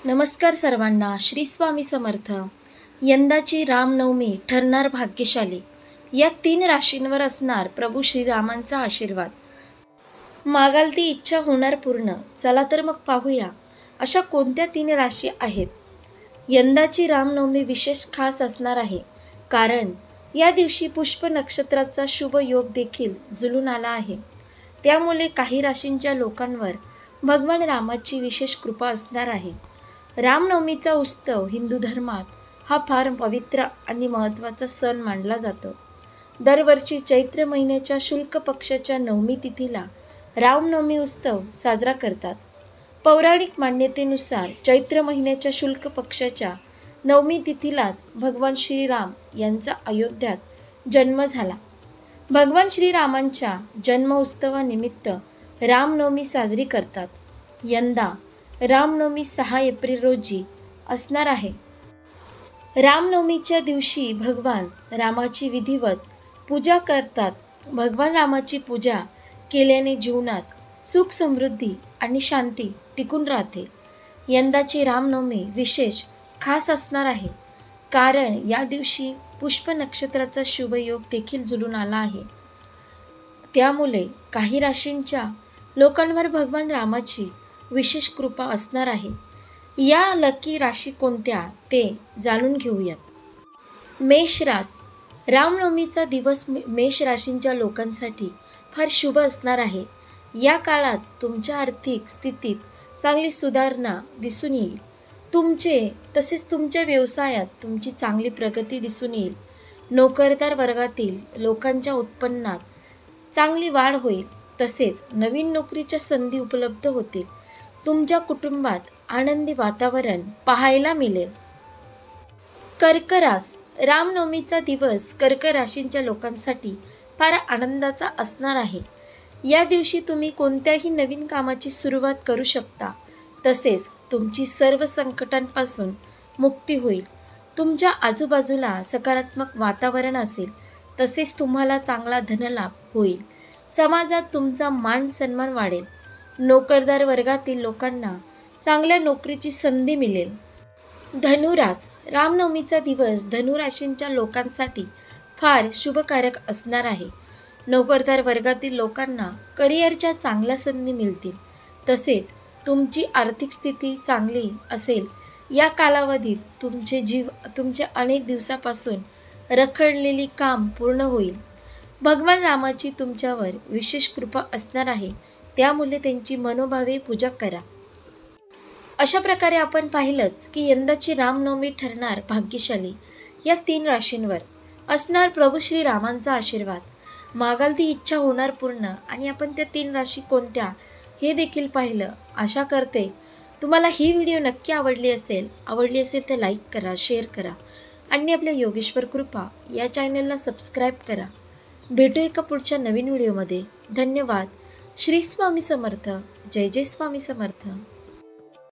नमस्कार सर्वांना. श्री स्वामी समर्थ. यंदाची रामनवमी ठरणार भाग्यशाली. या 3 राशींवर असणार प्रभू श्रीरामांचा आशीर्वाद. मागाल ती इच्छा होणार पूर्ण. चला तर मग पाहूया अशा कोणत्या 3 राशी आहेत. यंदाची रामनवमी विशेष खास असणार आहे, कारण या दिवशी पुष्प नक्षत्राचा शुभ योग देखील जुळून आला आहे. त्यामुळे काही राशींच्या लोकांवर भगवान रामाची विशेष कृपा असणार आहे. रामनवमीचा उत्सव हिंदू धर्मात हा फार पवित्र आणि महत्त्वाचा सण मानला जातो. दरवर्षी चैत्र महिन्याच्या शुक्ल पक्षाच्या नवमी तिथीला रामनवमी उत्सव साजरा करतात. पौराणिक मान्यतेनुसार चैत्र महिन्याच्या शुक्ल पक्षाच्या नवमी तिथीलाच भगवान श्रीराम यांचा अयोध्यात जन्म झाला. भगवान श्रीरामांच्या जन्म उत्सवानिमित्त रामनवमी साजरी करतात. यंदा रामनवमी 6 एप्रिल रोजी असणार आहे. रामनवमीच्या दिवशी भगवान रामाची विधिवत पूजा करतात. भगवान रामाची पूजा केल्याने जीवनात सुख, समृद्धी आणि शांती टिकून राहते. यंदाची रामनवमी विशेष खास असणार आहे, कारण या दिवशी पुष्प नक्षत्राचा शुभयोग देखील जुळून आला आहे. त्यामुळे काही राशींच्या लोकांवर भगवान रामाची विशेष कृपा असणार आहे. या लकी राशी कोणत्या ते जाणून घेऊयात. मेष रास. रामनवमीचा दिवस मेष राशींच्या लोकांसाठी फार शुभ असणार आहे. या काळात तुमच्या आर्थिक स्थितीत चांगली सुधारणा दिसून येईल. तसेच तुमच्या व्यवसायात तुमची चांगली प्रगती दिसून येईल. नोकरदार वर्गातील लोकांच्या उत्पन्नात चांगली वाढ होईल. तसेच नवीन नोकरीच्या संधी उपलब्ध होतील. तुमच्या कुटुंबात आनंदी वातावरण पाहायला मिळेल. कर्क रास. रामनवमीचा दिवस कर्क राशींच्या लोकांसाठी फार आनंदाचा असणार आहे. या दिवशी तुम्ही कोणत्याही नवीन कामाची सुरुवात करू शकता. तसेच तुमची सर्व संकटांपासून मुक्ती होईल. तुमच्या आजूबाजूला सकारात्मक वातावरण असेल. तसेच तुम्हाला चांगला धनलाभ होईल. समाजात तुमचा मान सन्मान वाढेल. नोकरदार वर्गातील लोकांना चांगल्या नोकरीची संधी मिळेल. धनुरास. रामनवमीचा दिवस धनुराशींच्या लोकांसाठी फार शुभकारक असणार आहे. नोकरदार वर्गातील लोकांना करिअरच्या चांगल्या संधी मिळतील. तसेच तुमची आर्थिक स्थिती चांगली असेल. या कालावधीत तुमचे अनेक दिवसापासून रखडलेली काम पूर्ण होईल. भगवान रामाची तुमच्यावर विशेष कृपा असणार आहे. त्यामुळे त्यांची मनोभावे पूजा करा. अशा प्रकारे आपण पाहिलंच की यंदाची रामनवमी ठरणार भाग्यशाली. या 3 राशींवर असणार प्रभू श्रीरामांचा आशीर्वाद. मागाल ती इच्छा होणार पूर्ण. आणि आपण त्या 3 राशी कोणत्या हे देखील पाहिलं. आशा करते तुम्हाला ही व्हिडिओ नक्की आवडली असेल तर लाईक करा, शेअर करा आणि आपल्या योगेश्वर कृपा या चॅनलला सबस्क्राईब करा. भेटू एका पुढच्या नवीन व्हिडिओमध्ये. धन्यवाद. श्री स्वामी समर्थ. जय जय स्वामी समर्थ.